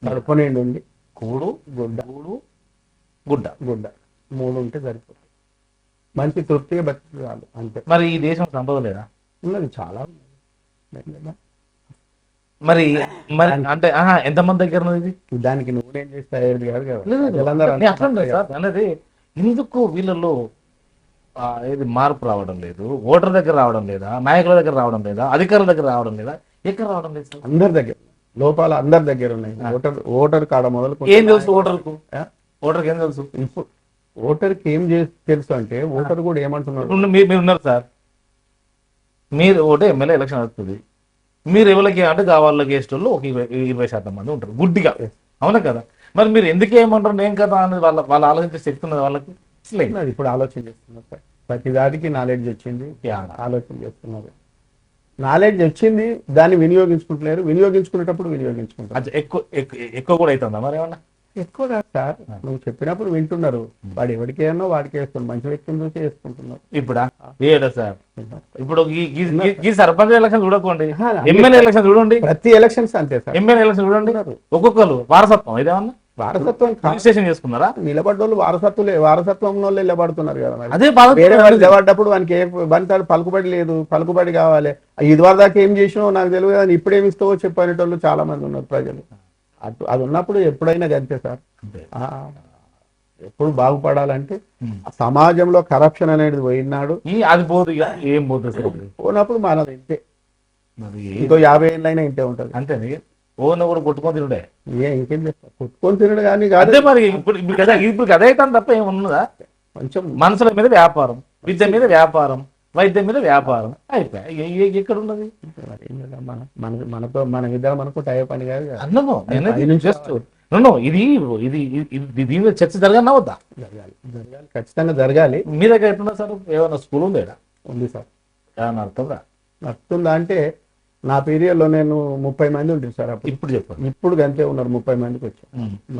Speaker 2: కడుపు నిండి ఉంది,
Speaker 1: కూడు గుడ్డ, గుడ్డ
Speaker 2: గుడ్డ 3 ఉంటే సరిపోతుంది. మంచి తృప్తిగా బతికి చాలు అంతే.
Speaker 1: మరి ఈ దేశం సంపద లేదా?
Speaker 2: ఉన్నది చాలా.
Speaker 1: మరి మరి అంటే ఎంతమంది దగ్గర ఉన్నది?
Speaker 2: దానికి నువ్వేం చేస్తా ఏది కాదు కదా
Speaker 1: అనేది. ఎందుకు వీళ్ళలో ఏది మార్పు రావడం లేదు? ఓటర్ దగ్గర రావడం లేదా? నాయకుల దగ్గర రావడం లేదా? అధికారుల దగ్గర రావడం లేదా? ఎక్కడ రావడం లేదు?
Speaker 2: అందరి దగ్గర లోపాలు అందరి దగ్గర ఉన్నాయి. ఓటర్ కాడ మొదలు
Speaker 1: ఏం తెలుసు ఓటర్కు? ఓటర్కి ఏం తెలుసు?
Speaker 2: ఇప్పుడు ఓటర్కి ఏం తెలుసు అంటే ఓటర్ కూడా ఏమంటున్నారు.
Speaker 1: మీరు ఉన్నారు సార్, మీరు ఒకటే ఎమ్మెల్యే ఎలక్షన్ వస్తుంది, మీరు ఎవరికి అంటే వాళ్ళకి వేసేటోళ్ళు ఒక 20% మంది ఉంటారు గుడ్డిగా, అవునా కదా? మరి మీరు ఎందుకు ఏమంటారు నేను కదా అనేది వాళ్ళు ఆలోచించే శక్తి ఉన్నది వాళ్ళకి.
Speaker 2: ఇప్పుడు ఆలోచన చేస్తున్నారు సార్. ప్రతి దానికి నాలెడ్జ్ వచ్చింది, ఆలోచన చేస్తున్నారు. నాలెడ్జ్ వచ్చింది, దాన్ని వినియోగించుకుంటలేరు. వినియోగించుకునేటప్పుడు వినియోగించుకుంటారు.
Speaker 1: ఎక్కువ కూడా అవుతుందా మరి? ఏమన్నా
Speaker 2: ఎక్కువ కాదు సార్. నువ్వు చెప్పినప్పుడు వింటున్నారు. వాడు ఎవరికి ఏమో వాడికి వేస్తున్నారు. మంచి వ్యక్తిని చూసి వేసుకుంటున్నారు.
Speaker 1: ఇప్పుడా ఏడా సార్? ఇప్పుడు ఈ సర్పంచ్ ఎలక్షన్ చూడకండి, ఎమ్మెల్యే ఎలక్షన్ చూడండి,
Speaker 2: ప్రతి ఎలక్షన్స్ అంతే సార్.
Speaker 1: ఎమ్మెల్యే ఎలక్షన్ చూడండి, ఒక్కొక్కరు వారసత్వం ఇదేమన్నా
Speaker 2: వారసత్వం
Speaker 1: రిజిస్ట్రేషన్ చేసుకున్నారా?
Speaker 2: నిలబడ్డోళ్ళు వారసత్వంలో నిలబడుతున్నారు కదా.
Speaker 1: అదే
Speaker 2: వేరే వాళ్ళు నిలబడ్డప్పుడు వానికి బంతాడు పలుకుబడి లేదు, పలుకుబడి కావాలి. ఇది వరకు దాకా ఏం చేసినావు నాకు తెలియదు కానీ ఇప్పుడేమి ఇస్తావో చెప్పనేటోళ్ళు చాలా మంది ఉన్నారు ప్రజలు. అది ఉన్నప్పుడు ఎప్పుడైనా అంతే సార్. ఎప్పుడు బాగుపడాలంటే సమాజంలో కరప్షన్ అనేది పోయినాడు,
Speaker 1: అది పోదు. ఏం పోతుంది సార్?
Speaker 2: పోయినప్పుడు మనది ఇంతే. ఇంకో 50 ఏళ్ళైనా ఇంతే ఉంటది.
Speaker 1: అంతే ఓన్ కూడా కొట్టుకొని తినడే.
Speaker 2: ఇంకేం చేస్తారు? కొట్టుకొని తినడు కానీ
Speaker 1: అదే మరి ఇప్పుడు అదే అయితే తప్ప ఏమున్నదా?
Speaker 2: కొంచెం
Speaker 1: మనుషుల మీద వ్యాపారం, విద్య మీద వ్యాపారం, వైద్యం మీద వ్యాపారం అయిపోయి ఎక్కడ ఉన్నది?
Speaker 2: మన విద్య మనకు టైం పని కాదు
Speaker 1: అన్నను ఇది దీని మీద చర్చ జరగాలి వద్దా?
Speaker 2: జరగాలి, ఖచ్చితంగా జరగాలి.
Speaker 1: మీ దగ్గర ఎట్లున్నా సార్? ఏమన్నా స్కూల్ ఉందా?
Speaker 2: ఉంది సార్.
Speaker 1: ఏమన్నా అర్థంగా
Speaker 2: నడుతుందా అంటే నా పీరియడ్ లో నేను 30 మంది ఉంటుంది సార్.
Speaker 1: ఇప్పుడు చెప్పండి.
Speaker 2: ఇప్పుడు అంతే ఉన్నారు, 30 మందికి వచ్చారు.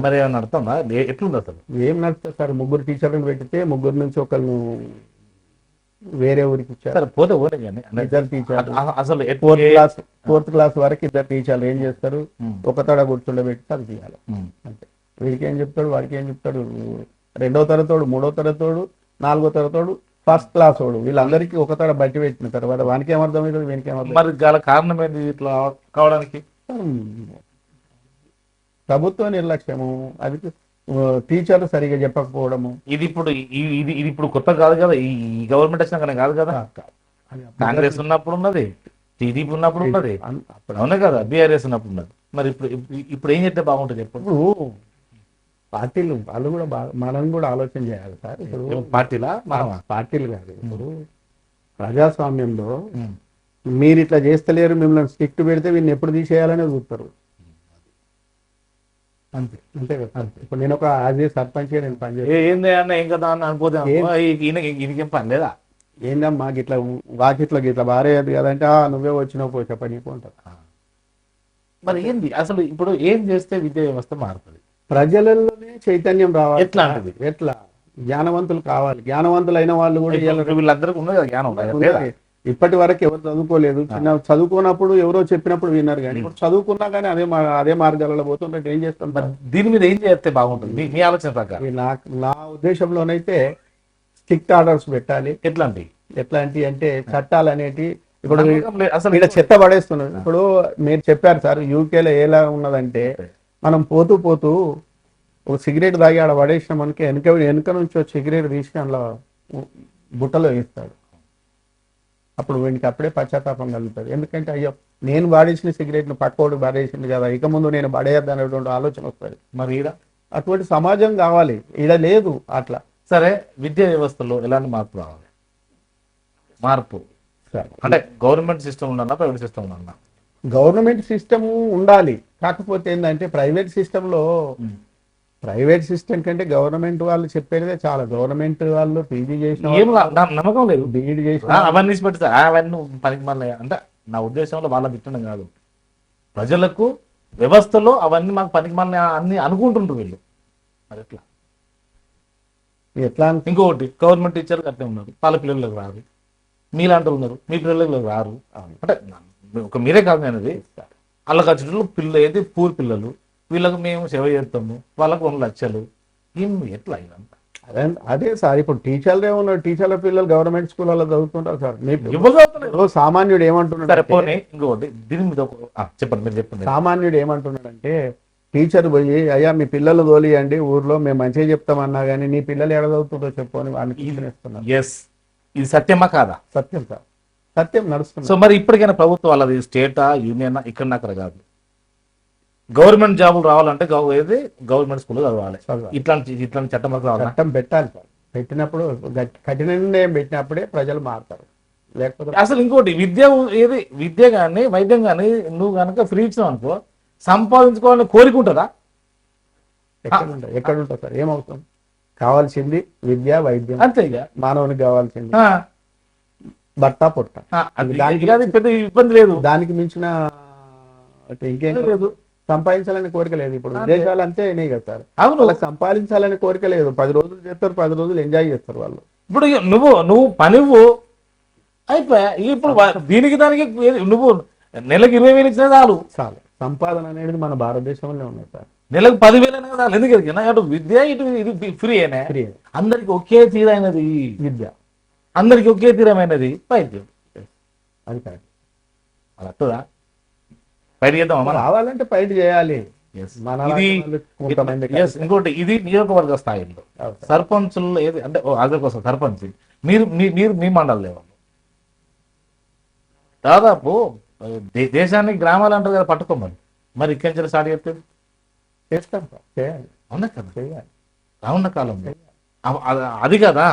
Speaker 1: మరి ఏమన్నా అర్థందా? ఎట్లుంది అసలు?
Speaker 2: ఏం నడుస్తుంది సార్? 3 టీచర్లను పెట్టితే 3 నుంచి ఒకళ్ళు వేరే ఊరికి ఇచ్చారు.
Speaker 1: పోతే
Speaker 2: ఇద్దరు టీచర్లు
Speaker 1: అసలు
Speaker 2: 4th క్లాస్ వరకు ఇద్దరు టీచర్లు ఏం చేస్తారు? ఒక తడ కూర్చుండబెట్టి చదివియాలి అంటే వీడికి ఏం చెప్తాడు, వాడికి ఏం చెప్తాడు? 2వ తరగతోడు, 3వ తరగతోడు, 4వ తరగతోడు, 1st క్లాస్ వాడు, వీళ్ళందరికీ ఒక తడ బట్టి పెట్టిన తర్వాత వానికి ఏమర్థం అవుతుంది, వీనికి ఏమర్థం?
Speaker 1: మరి గల కారణం ఏంటి ఇట్లా కావడానికి?
Speaker 2: ప్రభుత్వ నిర్లక్ష్యము, అది టీచర్లు సరిగా చెప్పకపోవడము.
Speaker 1: ఇది ఇప్పుడు కొత్త కాదు కదా, ఈ గవర్నమెంట్ వచ్చినాకనే కాదు కదా. కాంగ్రెస్ ఉన్నప్పుడు ఉన్నది, టీడీపీ ఉన్నప్పుడు ఉన్నది, అవునా కదా, బీఆర్ఎస్ ఉన్నప్పుడు ఉన్నది. మరి ఇప్పుడు ఏం చెప్తే బాగుంటుంది? ఎప్పుడు
Speaker 2: పార్టీలు వాళ్ళు కూడా మనం కూడా ఆలోచన చేయాలి సార్. ఇప్పుడు పార్టీలు కాదు, ఇప్పుడు ప్రజాస్వామ్యంలో మీరు ఇట్లా చేస్తలేరు, మిమ్మల్ని స్ట్రిక్ట్ పెడితే వీళ్ళని ఎప్పుడు తీసేయాలనే చూస్తారు. అంతే కదా. ఇప్పుడు నేను ఒక సర్పంచ్ నేను పనిచేస్తాను.
Speaker 1: ఏంది అన్న ఏం కదా అని అనుకోతే ఈయనకేం పని లేదా?
Speaker 2: ఏందమ్మా గిట్లా వాకిట్లో గిట్లా బారేది కదంటే నువ్వే వచ్చినావు పో చెప్పని ఉంటారు.
Speaker 1: మరి ఏంది అసలు? ఇప్పుడు ఏం చేస్తే విద్యా వ్యవస్థ మారుతుంది?
Speaker 2: ప్రజలలోనే చైతన్యం రావాలి. ఎట్లా జ్ఞానవంతులు కావాలి. జ్ఞానవంతులు అయిన వాళ్ళు కూడా
Speaker 1: వీళ్ళందరికీ ఉన్నది జ్ఞానం.
Speaker 2: ఇప్పటి వరకు ఎవరు చదువుకోలేదు. చిన్న చదువుకున్నప్పుడు ఎవరో చెప్పినప్పుడు విన్నారు, కానీ ఇప్పుడు చదువుకున్నా కానీ అదే మార్గాలలో పోతుంటే ఏం చేస్తాం?
Speaker 1: దీని మీద ఏం చేస్తే బాగుంటుంది మీ ఆలోచన ప్రకారం?
Speaker 2: నా ఉద్దేశంలోనైతే స్ట్రిక్ట్ ఆర్డర్స్ పెట్టాలి. ఎట్లాంటి అంటే చట్టాలు అనేటి ఇప్పుడు అసలు ఇక్కడ చెత్త పడేస్తున్నారు. ఇప్పుడు మీరు చెప్పారు సార్, యూకేలో ఎలా ఉన్నదంటే మనం పోతూ ఒక సిగరెట్ తాగి ఆడ పడేసిన మనకి వెనక నుంచి వచ్చి సిగరెట్ తీసి అందులో బుట్టలో వేస్తాడు. అప్పుడు వీనికి అప్పుడే పశ్చాత్తాపం కలుగుతుంది. ఎందుకంటే అయ్యో నేను వాడేసిన సిగరెట్ను పక్కోడు పడేసింది కదా, ఇక ముందు నేను పడేయద్దు అనేటువంటి ఆలోచన వస్తుంది.
Speaker 1: మరి ఈడ
Speaker 2: అటువంటి సమాజం కావాలి, ఈడ లేదు అట్లా.
Speaker 1: సరే, విద్యా వ్యవస్థలో ఎలాంటి మార్పు రావాలి? మార్పు అంటే గవర్నమెంట్ సిస్టమ్ ఉండన్నా ప్రైవేట్ సిస్టమ్ ఉండన్నా?
Speaker 2: గవర్నమెంట్ సిస్టమ్ ఉండాలి. కాకపోతే ఏంటంటే ప్రైవేట్ సిస్టంలో ప్రైవేట్ సిస్టమ్ కంటే గవర్నమెంట్ వాళ్ళు చెప్పేదే చాలా. గవర్నమెంట్ వాళ్ళు పీజీ చేసిన
Speaker 1: ఏం నమ్మకం లేదు,
Speaker 2: బీఈడి చేసిన
Speaker 1: అవన్నీ పెట్టి అవన్నీ పనికి మళ్ళీ అంటే నా ఉద్దేశంలో వాళ్ళ తిట్టడం కాదు, ప్రజలకు వ్యవస్థలో అవన్నీ మాకు పనికి మళ్ళీ అన్ని అనుకుంటుంటారు వీళ్ళు. మరి ఎట్లా?
Speaker 2: ఎట్లా
Speaker 1: ఇంకొకటి, గవర్నమెంట్ టీచర్ అట్లే ఉన్నారు, వాళ్ళ పిల్లలకు రారు. మీలాంటి ఉన్నారు, మీ పిల్లలకు రారు. అంటే ఒక మీరే కాదు అనేది, వాళ్ళ ఖర్చులు పిల్లలు ఏది పూర్ పిల్లలు, వీళ్ళకు మేము సేవ చేస్తాము, వాళ్ళకు 2 లక్షలు. ఏం ఎట్లా ఇదంతా?
Speaker 2: అదే సార్, ఇప్పుడు టీచర్లే ఉన్నారు, టీచర్ల పిల్లలు గవర్నమెంట్ స్కూళ్ళలో చదువుతుంటారు సార్.
Speaker 1: ఎవరు
Speaker 2: సామాన్యుడు ఏమంటున్నాడు?
Speaker 1: ఇంకొకటి దీని మీద చెప్పండి, మీరు చెప్పండి.
Speaker 2: సామాన్యుడు ఏమంటున్నాడంటే, టీచర్ పోయి అయ్యా మీ పిల్లలు తోలియండి ఊర్లో, మేము మంచిగా చెప్తామన్నా కానీ నీ పిల్లలు ఎక్కడ చదువుతుందో చెప్పు అని వాడిని ఇస్తున్నారు.
Speaker 1: ఎస్, ఇది సత్యమా కాదా?
Speaker 2: సత్యం సార్, సత్యం నడుస్తుంది.
Speaker 1: సో మరి ఇప్పటికైనా ప్రభుత్వం వాళ్ళది స్టేటా యూనియన్ ఇక్కడ అక్కడ కాదు, గవర్నమెంట్ జాబులు రావాలంటే ఏది గవర్నమెంట్ స్కూల్ చదవాలి. ఇట్లాంటి చట్టం రావాలి,
Speaker 2: చట్టం పెట్టాలి సార్. పెట్టినప్పుడు కఠిన నిర్ణయం పెట్టినప్పుడే ప్రజలు మారుతారు. లేకపోతే
Speaker 1: అసలు ఇంకోటి, విద్య కానీ వైద్యం కానీ నువ్వు కనుక ఫ్రీ ఇచ్చినావు అనుకో, సంపాదించుకోవాలని కోరికుంటుందా?
Speaker 2: ఎక్కడ ఉంటుంది సార్? ఏమవుతుంది? కావాల్సింది విద్య, వైద్యం, అంతే. ఇక మానవునికి కావాల్సింది భర్త, పొట్ట.
Speaker 1: దానికి పెద్ద ఇబ్బంది లేదు,
Speaker 2: దానికి మించిన ఇంకేం లేదు. సంపాదించాలని కోరిక లేదు. ఇప్పుడు విదేశాలు అంతే అయినాయి కదా సార్.
Speaker 1: అవును,
Speaker 2: వాళ్ళకి సంపాదించాలని కోరిక లేదు. 10 రోజులు చేస్తారు, 10 రోజులు ఎంజాయ్ చేస్తారు వాళ్ళు.
Speaker 1: ఇప్పుడు నువ్వు పనివ్వు అయిపోయా. ఇప్పుడు దీనికి దానికి నువ్వు నెలకు 20,000 ఇచ్చినా చాలు.
Speaker 2: సంపాదన అనేది మన భారతదేశంలో ఉన్నది సార్.
Speaker 1: నెలకు 10,000 చాలు. ఎందుకు అటు విద్య, ఇటు ఇది ఫ్రీ అయినా. అందరికి ఒకే తీరైనది విద్య, అందరికి ఒకే తీరమైనది వైద్యం.
Speaker 2: అది కరెక్ట్.
Speaker 1: అది వస్తుందా? ఫైట్ చేద్దాం.
Speaker 2: రావాలంటే ఫైట్ చేయాలి.
Speaker 1: ఇంకోటి, ఇది నియోజకవర్గ స్థాయిలో సర్పంచులు ఏది అంటే అదే కోసం సర్పంచ్ మీరు మీ మండలి లేవాలి. దాదాపు దేశానికి గ్రామాలు అంటారు కదా పట్టుకోమని, మరి ఇక్కడి నుంచి స్టార్ట్ చేస్తాడు.
Speaker 2: చేస్తాం సార్, చేయాలి.
Speaker 1: అవునా కదా? చేయాలి. రానున్న కాలంలో అది కదా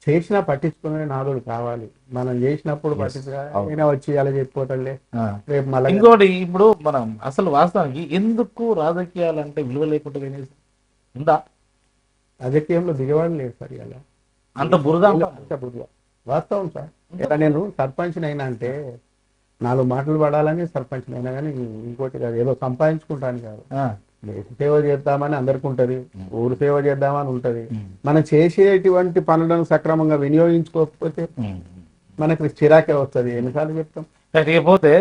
Speaker 2: చేసినా పట్టించుకునే నాదుడు కావాలి. మనం చేసినప్పుడు పట్టించుకుని వచ్చి అలా చెప్పిపోతాడులే రేపు మళ్ళీ.
Speaker 1: ఇంకోటి, ఇప్పుడు మనం అసలు వాస్తవానికి ఎందుకు రాజకీయాలంటే విలువ లేకుండా ఉందా?
Speaker 2: రాజకీయంలో దిగవాడు లేదు సార్. ఇలా
Speaker 1: అంత బురద
Speaker 2: వాస్తవం సార్. ఇలా నేను సర్పంచ్ అయినా అంటే 4 మాటలు పడాలని సర్పంచ్ అయినా కానీ ఇంకోటి కాదు, ఏదో సంపాదించుకుంటాను కాదు. సేవ చేద్దామని అందరికి ఉంటది, ఊరు సేవ చేద్దామని ఉంటది. మనం చేసేటువంటి పనులను సక్రమంగా వినియోగించుకోకపోతే మనకు చిరాకే వస్తుంది. ఎన్నిసార్లు చెప్తాం.
Speaker 1: లేకపోతే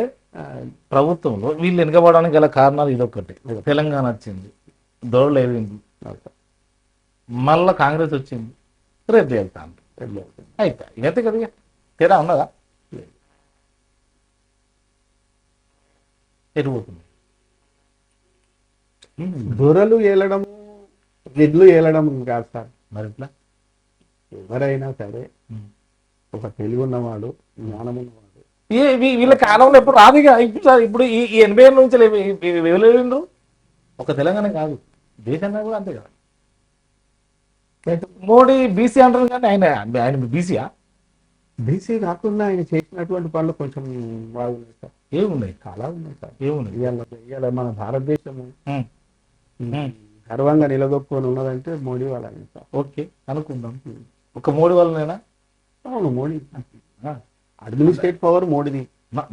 Speaker 1: ప్రభుత్వంలో వీళ్ళు వెనుకబడడానికి గల కారణాలు ఇదొకటి. తెలంగాణ వచ్చింది, దొరలు ఏరింది, మళ్ళా కాంగ్రెస్ వచ్చింది, రేపు వెళ్తాను అయితే ఇదైతే కదా తేడా ఉన్నదా? ఎరుగుతుంది.
Speaker 2: దొరలు ఏలడం, జిడ్లు ఏలడం కాదు సార్.
Speaker 1: మరి ఇట్లా
Speaker 2: ఎవరైనా సరే ఒక తెలివి ఉన్నవాడు, జ్ఞానం ఉన్నవాడు.
Speaker 1: వీళ్ళ కాలంలో ఎప్పుడు రాదుగా. ఇప్పుడు ఈ 80 ఏళ్ళ నుంచి వెళ్ళిండ్రు. ఒక తెలంగాణ కాదు, దేశంగా కూడా అంతే కదా. మోడీ బీసీ అంటారు కానీ ఆయన బీసీయా?
Speaker 2: బీసీ కాకుండా ఆయన చేసినటువంటి పనులు కొంచెం బాగున్నాయి సార్.
Speaker 1: ఏమున్నాయి?
Speaker 2: చాలా ఉన్నాయి సార్.
Speaker 1: ఏమున్నాయి?
Speaker 2: ఇవాళ మన భారతదేశము గర్వంగా నిలదొక్కుని ఉన్నదంటే మోడీ వాళ్ళని సార్.
Speaker 1: ఓకే అనుకుందాం. ఒక మోడీ వాళ్ళనైనా?
Speaker 2: అవును, మోడీ అడ్మినిస్ట్రేట్ పవర్ మోడీది.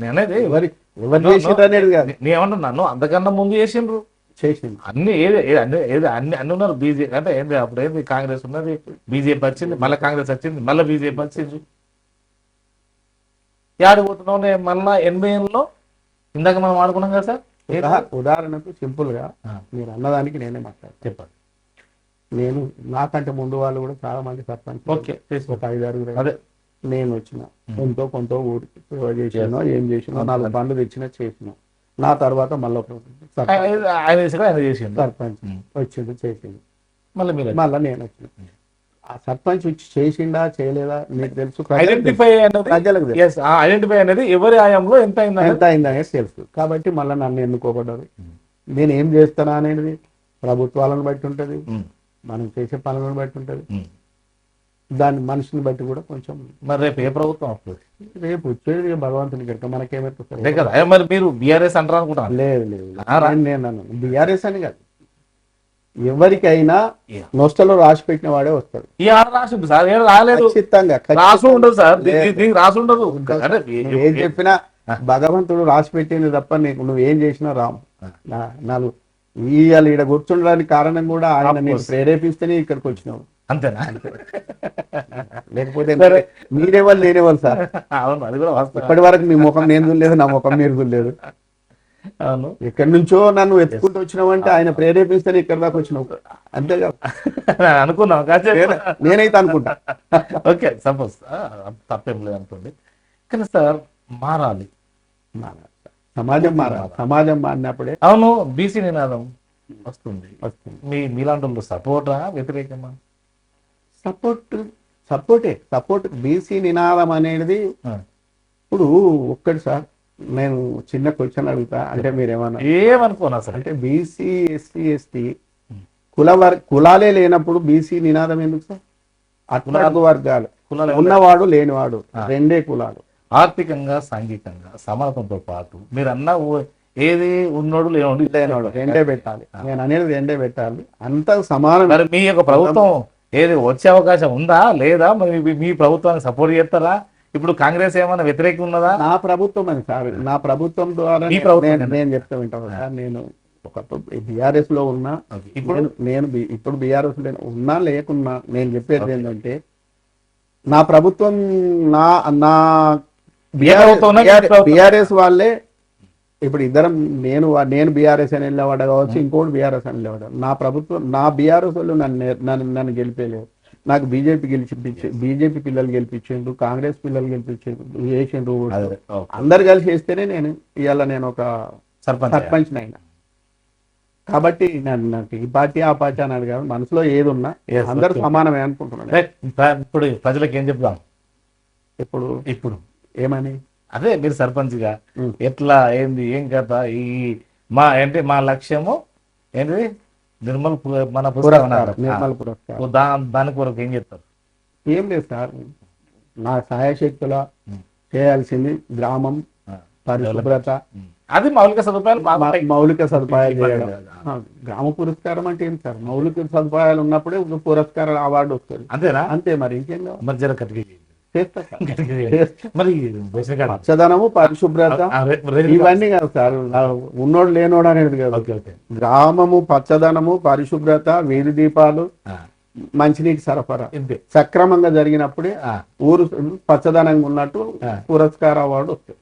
Speaker 1: నేనేది
Speaker 2: ఎవరు చేసిండ్రు అనేది కాదు,
Speaker 1: నేనేమంటున్నాను అంతకన్నా ముందు చేసిండ్రు.
Speaker 2: చేసింది
Speaker 1: అన్ని అన్ని ఉన్నారు. బీజేపీ అంటే ఏంటి, అప్పుడు ఏంది కాంగ్రెస్ ఉన్నది, బీజేపీ వచ్చింది, మళ్ళీ కాంగ్రెస్ వచ్చింది, మళ్ళీ బీజేపీ వచ్చింది. ఏడిపోతున్నావు మళ్ళా 80 ఏళ్ళలో ఇందాక మనం ఆడుకున్నాం కదా సార్.
Speaker 2: ఉదాహరణకు సింపుల్ గా మీరు అన్నదానికి నేనే మాట్లాడతాను.
Speaker 1: చెప్పండి.
Speaker 2: నేను నాకంటే ముందు వాళ్ళు కూడా చాలా మంది సర్పంచ్,
Speaker 1: ఓకే,
Speaker 2: ఒక 5-6.
Speaker 1: అదే
Speaker 2: నేను వచ్చిన ఎంతో కొంత ఊరికి సేవ చేసినా, ఏం చేసినా, 4 పనులు తెచ్చినా చేసినా. నా తర్వాత మళ్ళీ ఒక
Speaker 1: ఆయన చేసిండు
Speaker 2: సర్పంచ్ వచ్చిండు చేసిండు,
Speaker 1: మళ్ళీ మీరు
Speaker 2: మళ్ళీ నేను వచ్చిండు. ఆ సర్పంచ్ వచ్చి చేసిండా చేయలేదా మీకు తెలుసు,
Speaker 1: ఐడెంటిఫై
Speaker 2: ప్రజలకు తెలుసు.
Speaker 1: ఐడెంటిఫై అనేది ఎవరి ఆయంలో ఎంత
Speaker 2: ఎంత అయిందనేది తెలుసు. కాబట్టి మళ్ళీ నన్ను ఎన్నుకోబడ్డది. నేను ఏం చేస్తానా అనేది ప్రభుత్వాలను బట్టి ఉంటది, మనం చేసే పనులను బట్టి ఉంటది, దాని మనిషిని బట్టి కూడా కొంచెం.
Speaker 1: మరి రేపు ఏ ప్రభుత్వం వస్తుంది?
Speaker 2: రేపు వచ్చేది భగవంతుని కనుక మనకేమైతే
Speaker 1: కదా. మరి మీరు బీఆర్ఎస్ అంటారు అనుకుంటాను.
Speaker 2: లేదు లేదు, నేను బీఆర్ఎస్ అని కాదు, ఎవరికైనా నొస్తలో రాసి పెట్టిన వాడే వస్తాడు.
Speaker 1: ఈ ఆడ రాసిండు సార్, ఏం రాలేదు,
Speaker 2: ఖచ్చితంగా
Speaker 1: రాసి ఉండదు సార్, దీనికి రాసి ఉండదు.
Speaker 2: ఏం చెప్పినా భగవంతుడు రాసి పెట్టింది తప్ప నీకు నువ్వేం చేసినా రాము. నాలుగు ఇవాళ ఈడ కూర్చుండడానికి కారణం కూడా ఆయన నేను ప్రేరేపిస్తేనే ఇక్కడికి వచ్చినావు,
Speaker 1: అంతేనా?
Speaker 2: లేకపోతే మీరేవాళ్ళు నేనేవాళ్ళు సార్.
Speaker 1: అవును, అది కూడా
Speaker 2: ఇప్పటి వరకు మీ ముఖం నేను చూడలేదు, నా ముఖం మీరు చూడలేదు.
Speaker 1: అవును,
Speaker 2: ఎక్కడి నుంచో నన్ను వెతుక్కుంటూ వచ్చినావు అంటే ఆయన ప్రేరేపిస్తేనే ఇక్కడ దాకా వచ్చినావు, అంతేగా
Speaker 1: అనుకున్నాం.
Speaker 2: నేనైతే అనుకుంటా.
Speaker 1: ఓకే, సపోజ్ తప్పేం లేదు అనుకోండి. కానీ సార్ మారాలి,
Speaker 2: సమాజం మారాలి. సమాజం మారినప్పుడే
Speaker 1: అవును బీసీ నినాదం వస్తుంది. మీలాంటి వాళ్ళు సపోర్టా వ్యతిరేకమా?
Speaker 2: సపోర్ట్ బీసీ నినాదం అనేది ఇప్పుడు ఒక్కటి సార్, నేను చిన్న క్వశ్చన్ అడుగుతా, అంటే మీరేమన్నా
Speaker 1: ఏమనుకోనా సార్?
Speaker 2: అంటే బీసీ ఎస్సీ ఎస్టీ కులాలే లేనప్పుడు బీసీ నినాదం ఎందుకు సార్? అట్లా వర్గాలు ఉన్నవాడు లేనివాడు రెండే కులాలు,
Speaker 1: ఆర్థికంగా సాంఘికంగా సమానతంతో పాటు మీరు అన్న ఏది ఉన్నోడు లేనోడు
Speaker 2: రెండే పెట్టాలి. నేను అనేది రెండే పెట్టాలి, అంత సమానం.
Speaker 1: మరి మీ యొక్క ప్రభుత్వం ఏది వచ్చే అవకాశం ఉందా లేదా? మరి మీ ప్రభుత్వాన్ని సపోర్ట్ చేస్తారా? ఇప్పుడు కాంగ్రెస్ ఏమైనా వ్యతిరేకం ఉన్నదా?
Speaker 2: నా ప్రభుత్వం అని సార్, నా ప్రభుత్వం ద్వారా నేను చెప్తా వింటాను సార్. నేను ఒకప్పుడు బీఆర్ఎస్ లో ఉన్నా, ఇప్పుడు బీఆర్ఎస్ లో ఉన్నా లేకున్నా నేను చెప్పేది ఏంటంటే నా ప్రభుత్వం నా బీఆర్ఎస్ వాళ్ళే ఇప్పుడు ఇద్దరం, నేను బీఆర్ఎస్ అని వెళ్ళేవాడు కావచ్చు, ఇంకోటి బీఆర్ఎస్ అని వెళ్ళేవాడు. నా ప్రభుత్వం నా బీఆర్ఎస్ వాళ్ళు నన్ను గెలిపేయలేదు. నాకు బీజేపీ పిల్లలు గెలిపించిండు, కాంగ్రెస్ పిల్లలు గెలిపించిండు, వేసిండ్రు. అందరు కలిసి వేస్తేనే ఇవాళ నేను ఒక సర్పంచ్ అయినా. కాబట్టి నాకు ఈ పార్టీ ఆ పార్టీ అని అడిగాను, మనసులో ఏది ఉన్నా అందరూ సమానమే అనుకుంటున్నాను.
Speaker 1: ఇప్పుడు ప్రజలకు ఏం చెప్తాం?
Speaker 2: ఇప్పుడు ఏమని
Speaker 1: అదే మీరు సర్పంచ్ గా ఎట్లా ఏంది ఏం కథ ఈ మా లక్ష్యము ఏంటి? నిర్మల్ మన పురస్కారం. దాని కొరకు ఏం చెప్తారు?
Speaker 2: ఏం లేదు సార్, నా సాయశక్తుల చేయాల్సింది గ్రామం పరిశుభ్రత,
Speaker 1: అది మౌలిక సదుపాయాలు
Speaker 2: చేయడం. గ్రామ పురస్కారం అంటే ఏంటి సార్? మౌలిక సదుపాయాలు ఉన్నప్పుడే పురస్కారం అవార్డు వస్తుంది,
Speaker 1: అంతేనా?
Speaker 2: అంతే. మరి ఇంకేం
Speaker 1: మరి
Speaker 2: పచ్చదనము పరిశుభ్రత ఇవన్నీ కాదు సార్, ఉన్నోడు లేనోడు అనేది కాదు. గ్రామము పచ్చదనము పరిశుభ్రత, వీధి దీపాలు, మంచినీటి సరఫరా సక్రమంగా జరిగినప్పుడే ఊరు పచ్చదనంగా ఉన్నట్టు పురస్కార అవార్డు వస్తుంది.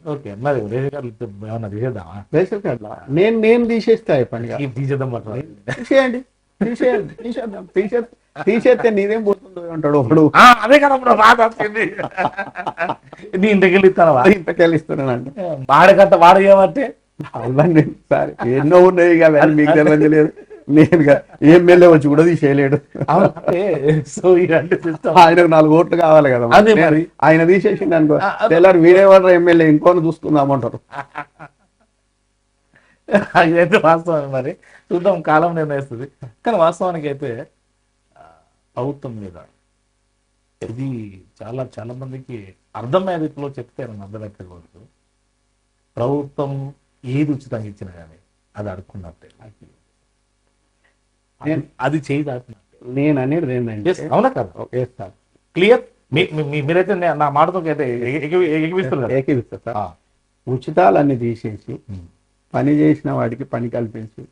Speaker 2: రేషన్ కార్డు నేను తీసేస్తే అయిపోయింది. తీసేయండి, తీసేస్తే నీదేం పోతుందో అంటాడు ఒకడు.
Speaker 1: అదే కదా నీ ఇంటికి
Speaker 2: ఇస్తానండి.
Speaker 1: వాడకంత వాడు చేయమంటే
Speaker 2: అవన్నీ సరే ఎన్నో ఉన్నాయి కదా, మీకు తెలియదు. నేను ఎమ్మెల్యే వచ్చి కూడా తీసేయలేడు. ఆయనకు 4 ఓట్లు కావాలి కదా, ఆయన తీసేసిండు అనుకో, తెల్లారు వీడేవాడు ఎమ్మెల్యే ఇంకోని చూసుకుందామంటారు.
Speaker 1: అదైతే వాస్తవం. మరి చూద్దాం, కాలం నిర్ణయిస్తుంది. కానీ వాస్తవానికి అయితే ప్రభుత్వం మీద ఇది చాలా మందికి అర్థమయ్యే రీతిలో చెప్తే అర్థమవుతుంది. ప్రభుత్వం ఏది ఉచితంగా ఇచ్చినా కానీ అది అడుక్కున్నట్టే, అది చేయి దాటినట్టే.
Speaker 2: నేను అనేది ఏంటంటే
Speaker 1: అవునా కదా? క్లియర్. మీరైతే నా మాటతో అయితే
Speaker 2: ఏకీవిస్తారు సార్. ఉచితాలన్నీ తీసేసి పని చేసిన వాడికి పని కల్పించి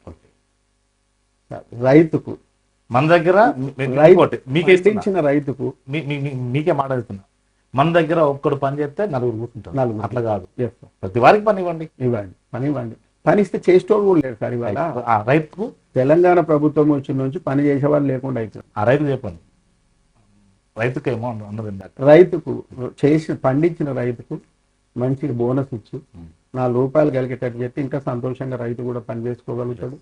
Speaker 2: రైతుకు
Speaker 1: మన దగ్గర
Speaker 2: ఇచ్చిన రైతుకు
Speaker 1: మీకే మాట చెప్తున్నా, మన దగ్గర ఒక్కడు పని చేస్తే 4 కూర్చుంటారు. అట్లా కాదు, ప్రతి వారికి పని ఇవ్వండి.
Speaker 2: పని ఇవ్వండి. పని ఇస్తే చేసేటోడు కూడా లేదు సార్. ఇవాళ
Speaker 1: ఆ రైతుకు
Speaker 2: తెలంగాణ ప్రభుత్వం వచ్చిన నుంచి పని చేసేవాళ్ళు లేకుండా అవుతుంది.
Speaker 1: ఆ రైతు చెప్పండి, రైతుకేమో అన్నది.
Speaker 2: రైతుకు పండించిన రైతుకు మంచి బోనస్ ఇచ్చి రూపాయలు కలిగేటట్టు చేస్తే ఇంకా సంతోషంగా రైతు కూడా పని చేసుకోగలుగుతాడు.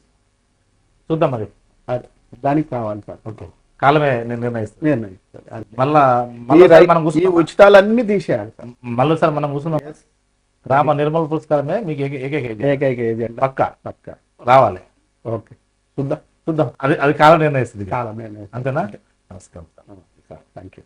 Speaker 1: చూద్దాం మరి.
Speaker 2: అది దానికి కావాలి సార్.
Speaker 1: ఓకే, కాలమే నిర్ణయిస్తుంది.
Speaker 2: నిర్ణయిస్తారు. అది.
Speaker 1: మళ్ళా మనం
Speaker 2: ఈ ఉచితాలన్నీ తీసేయాలి సార్.
Speaker 1: మళ్ళీ సార్ మనం కూర్చున్నాం. రామ నిర్మల్ పురస్కారమే మీకు
Speaker 2: ఏకైక ఏజెండా పక్క
Speaker 1: రావాలి.
Speaker 2: ఓకే, చూద్దాం.
Speaker 1: అది కాలం నిర్ణయిస్తుంది.
Speaker 2: చాలా నిర్ణయిస్తారు.
Speaker 1: అంతేనా? నమస్కారం.
Speaker 2: Thank you.